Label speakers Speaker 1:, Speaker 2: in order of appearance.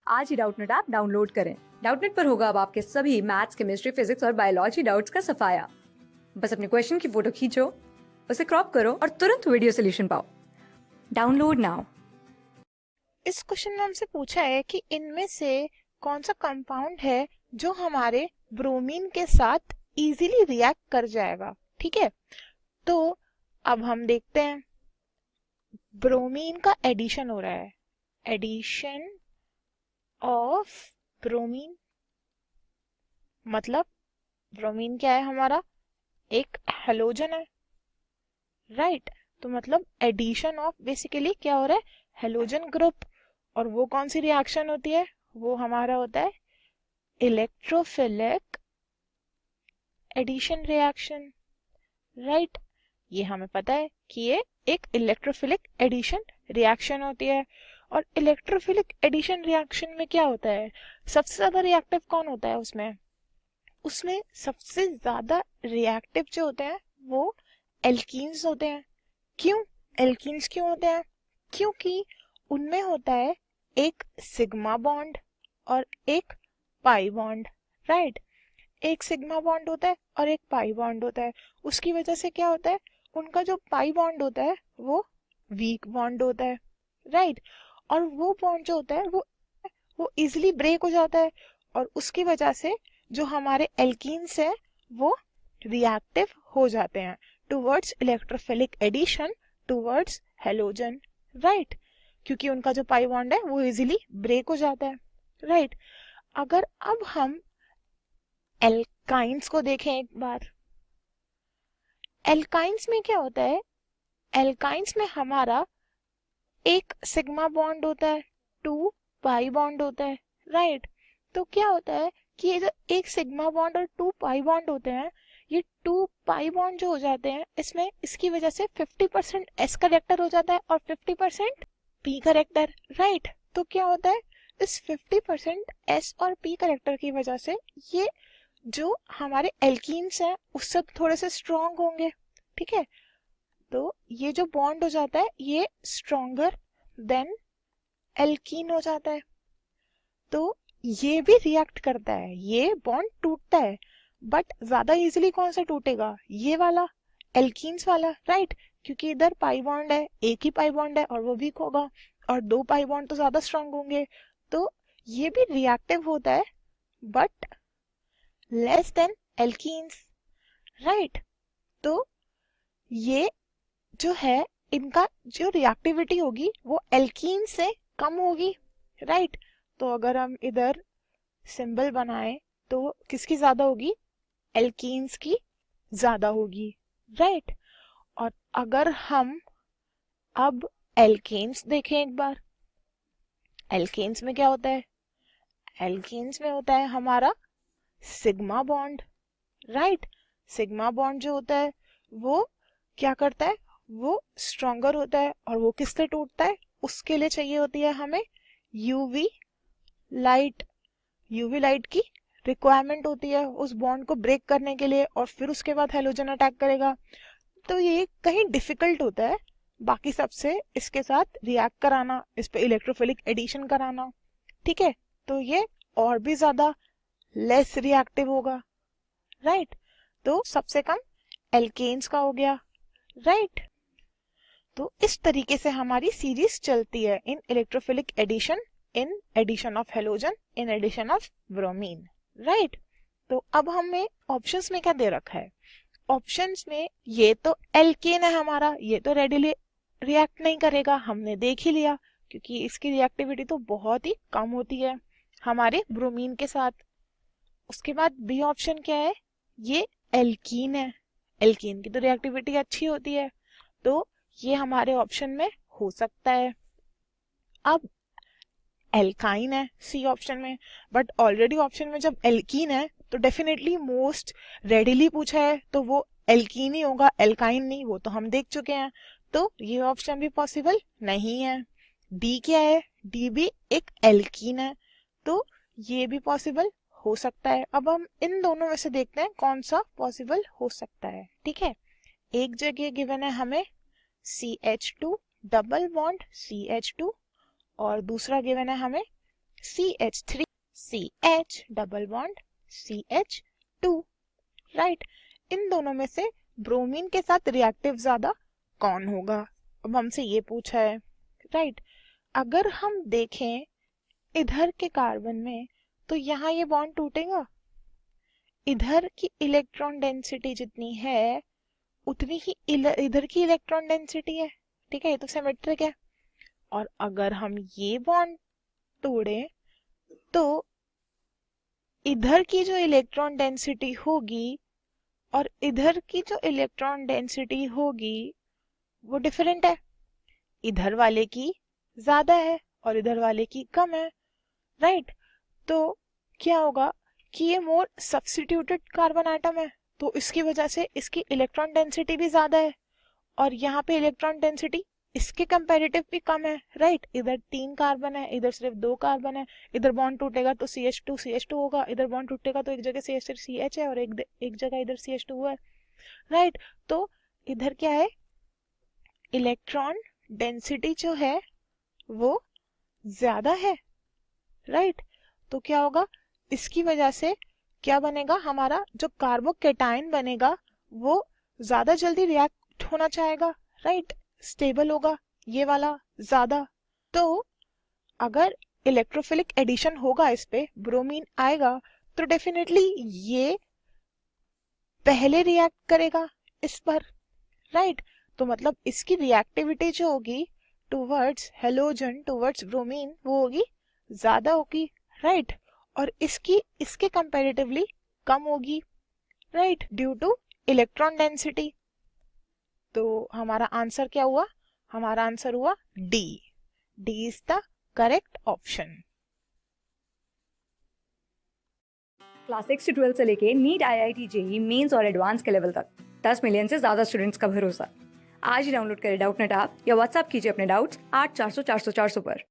Speaker 1: आज ही Doubtnut app download करें। Doubtnut पर होगा अब आपके सभी मैथ्स, केमिस्ट्री, फिजिक्स और बायोलॉजी डाउट्स का सफाया। बस अपने क्वेश्चन की फोटो खींचो, उसे क्रॉप करो और तुरंत वीडियो सोल्यूशन पाओ। Download now.
Speaker 2: इस क्वेश्चन में हमसे पूछा है कि इनमें से कौन सा कंपाउंड है जो हमारे ब्रोमीन के साथ इजीली रिएक्ट कर जाएगा। ठीक है, तो अब हम देखते हैं। ब्रोमीन का एडिशन हो रहा है, एडिशन ऑफ ब्रोमीन। मतलब ब्रोमीन क्या है हमारा, एक हेलोजन है, राइट। तो मतलब एडिशन ऑफ बेसिकली क्या हो रहा है, हेलोजन ग्रुप। और वो कौन सी रिएक्शन होती है, वो हमारा होता है इलेक्ट्रोफिलिक एडिशन रिएक्शन, राइट। ये हमें पता है कि ये एक इलेक्ट्रोफिलिक एडिशन रिएक्शन होती है। और इलेक्ट्रोफिलिक एडिशन रिएक्शन में क्या होता है, सबसे ज्यादा रिएक्टिव कौन होता है उसमें, उसमें सबसे ज्यादा रिएक्टिव जो होते हैं वो एल्कीन्स होते हैं। क्यों एल्कीन्स क्यों होते हैं, क्योंकि उनमें होता है एक सिग्मा बॉन्ड और एक पाई बॉन्ड, राइट। एक सिग्मा बॉन्ड होता है और एक पाई बॉन्ड होता है। उसकी वजह से क्या होता है, उनका जो पाई बॉन्ड होता है वो वीक बॉन्ड होता है, राइट। और वो बॉन्ड जो होता है वो इजिली ब्रेक हो जाता है। और उसकी वजह से जो हमारे एल्कीन्स है वो रिएक्टिव हो जाते हैं towards electrophilic addition towards halogen, right. क्योंकि उनका जो पाई बॉन्ड है वो इजिली ब्रेक हो जाता है, राइट। अगर अब हम एल्काइंस को देखें एक बार, एल्काइंस में क्या होता है, एल्काइंस में हमारा एक सिग्मा बॉन्ड होता है, टू पाई बॉन्ड होता है, राइट। तो क्या होता है कि ये जो एक सिग्मा बॉन्ड और टू पाई बॉन्ड होते हैं, ये टू पाई बॉन्ड जो हो जाते हैं इसमें, इसकी वजह से 50% एस करेक्टर हो जाता है और 50% पी करेक्टर, राइट। तो क्या होता है, इस 50% एस और पी करेक्टर की वजह से ये जो हमारे एल्कीन्स हैं उससे थोड़े से स्ट्रॉन्ग होंगे, ठीक है। तो ये जो बॉन्ड हो जाता है ये स्ट्रॉन्गर देन एल्कीन हो जाता है। तो ये भी रिएक्ट करता है, ये बॉन्ड टूटता है, बट ज्यादा इजीली कौन सा टूटेगा, ये वाला एल्कीन्स वाला, राइट। क्योंकि इधर पाई बॉन्ड है, एक ही पाई बॉन्ड है और वो वीक होगा, और दो पाई बॉन्ड तो ज्यादा स्ट्रांग होंगे। तो ये भी रिएक्टिव होता है but less than alkenes, right. तो ये जो है इनका जो रिएक्टिविटी होगी वो एल्कीन से कम होगी, राइट। तो अगर हम इधर सिंबल बनाए तो किसकी ज्यादा होगी, एल्कीन्स की ज्यादा होगी, राइट। और अगर हम अब एल्केन्स देखें एक बार, एल्केन्स में क्या होता है, एल्केन्स में होता है हमारा sigma bond, right. Sigma bond जो होता है वो क्या करता है, वो स्ट्रॉन्गर होता है। और वो किससे टूटता है, उसके लिए चाहिए होती है हमें यूवी लाइट। यूवी लाइट की रिक्वायरमेंट होती है उस बॉन्ड को ब्रेक करने के लिए, और फिर उसके बाद हेलोजन अटैक करेगा। तो ये कहीं डिफिकल्ट होता है बाकी सबसे इसके साथ रिएक्ट कराना, इस पे इलेक्ट्रोफिलिक एडिशन कराना, ठीक है। तो ये और भी ज्यादा लेस रिएक्टिव होगा, राइट। तो सबसे कम एल्केन्स का हो गया, राइट। तो इस तरीके से हमारी सीरीज चलती है in electrophilic addition, in addition of halogen, in addition of bromine, right. तो अब हमें ऑप्शंस में क्या दे रखा है, ऑप्शंस में ये तो एल्केन है हमारा, ये तो रेडिली रिएक्ट नहीं करेगा, हमने देख ही लिया, क्योंकि इसकी रिएक्टिविटी तो बहुत ही कम होती है हमारे ब्रोमीन के साथ। उसके बाद बी ऑप्शन क्या है, ये एल्कीन है, एल्कीन की तो रिएक्टिविटी अच्छी होती है, तो ये हमारे ऑप्शन में हो सकता है। अब एल्काइन है सी ऑप्शन में, बट ऑलरेडी ऑप्शन में जब एल्कीन है तो डेफिनेटली मोस्ट रेडिली पूछा है तो वो एल्कीन ही होगा, एल्काइन नहीं, वो तो हम देख चुके हैं। तो ये ऑप्शन भी पॉसिबल नहीं है। डी क्या है, डी भी एक एल्कीन है, तो ये भी पॉसिबल हो सकता है। अब हम इन दोनों में से देखते हैं कौन सा पॉसिबल हो सकता है, ठीक है। एक जगह गिवन है हमें CH2 डबल बॉन्ड CH2, और दूसरा गिवन है हमें CH3 CH double bond CH2, right. इन दोनों में से ब्रोमीन के साथ रिएक्टिव ज्यादा कौन होगा? अब हमसे ये पूछा है, राइट। अगर हम देखें इधर के कार्बन में तो यहाँ ये बॉन्ड टूटेगा, इधर की इलेक्ट्रॉन डेंसिटी जितनी है उतनी ही इधर की इलेक्ट्रॉन डेंसिटी है, ठीक है, ये तो सिमेट्रिक है। और अगर हम ये बॉन्ड तोड़े तो इधर की जो इलेक्ट्रॉन डेंसिटी होगी और इधर की जो इलेक्ट्रॉन डेंसिटी होगी वो डिफरेंट है, इधर वाले की ज्यादा है और इधर वाले की कम है, राइट। तो क्या होगा कि ये मोर सब्स्टिट्यूटेड कार्बन एटम है, तो इसकी वजह से इसकी इलेक्ट्रॉन डेंसिटी भी ज्यादा है और यहाँ पे इलेक्ट्रॉन डेंसिटी इसके कंपैरेटिव भी कम है, राइट। इधर 3 कार्बन है, इधर सिर्फ 2 कार्बन है, इधर बॉन्ड टूटेगा तो CH2 होगा, इधर बॉन्ड टूटेगा तो एक जगह CH3CH है और एक जगह इधर CH2 है, राइट। तो इधर क्या है, इलेक्ट्रॉन डेंसिटी जो है वो ज्यादा है, राइट। तो क्या होगा, इसकी वजह से क्या बनेगा, हमारा जो कार्बोकेटाइन बनेगा वो ज्यादा जल्दी रिएक्ट होना चाहेगा, राइट, स्टेबल होगा ये वाला ज्यादा। तो अगर इलेक्ट्रोफिलिक एडिशन होगा इस पे, ब्रोमीन आएगा तो डेफिनेटली ये पहले रिएक्ट करेगा इस पर, राइट। तो मतलब इसकी रिएक्टिविटी जो होगी टुवर्ड्स हेलोजन, टुवर्ड्स ब्रोमीन, वो होगी ज्यादा होगी, राइट। और इसकी इसके कंपैरेटिवली कम होगी, right, due two electron density. तो हमारा आंसर क्या हुआ, हमारा आंसर हुआ D. D is the correct option.
Speaker 1: Class 6 से 12 से लेके नीट, IIT, JEE मेंस और एडवांस के लेवल तक 10 मिलियन से ज्यादा स्टूडेंट्स का भरोसा। आज ही डाउनलोड करें डाउटनेट ऐप या व्हाट्सएप कीजिए अपने डाउट्स 8400 400 400 पर।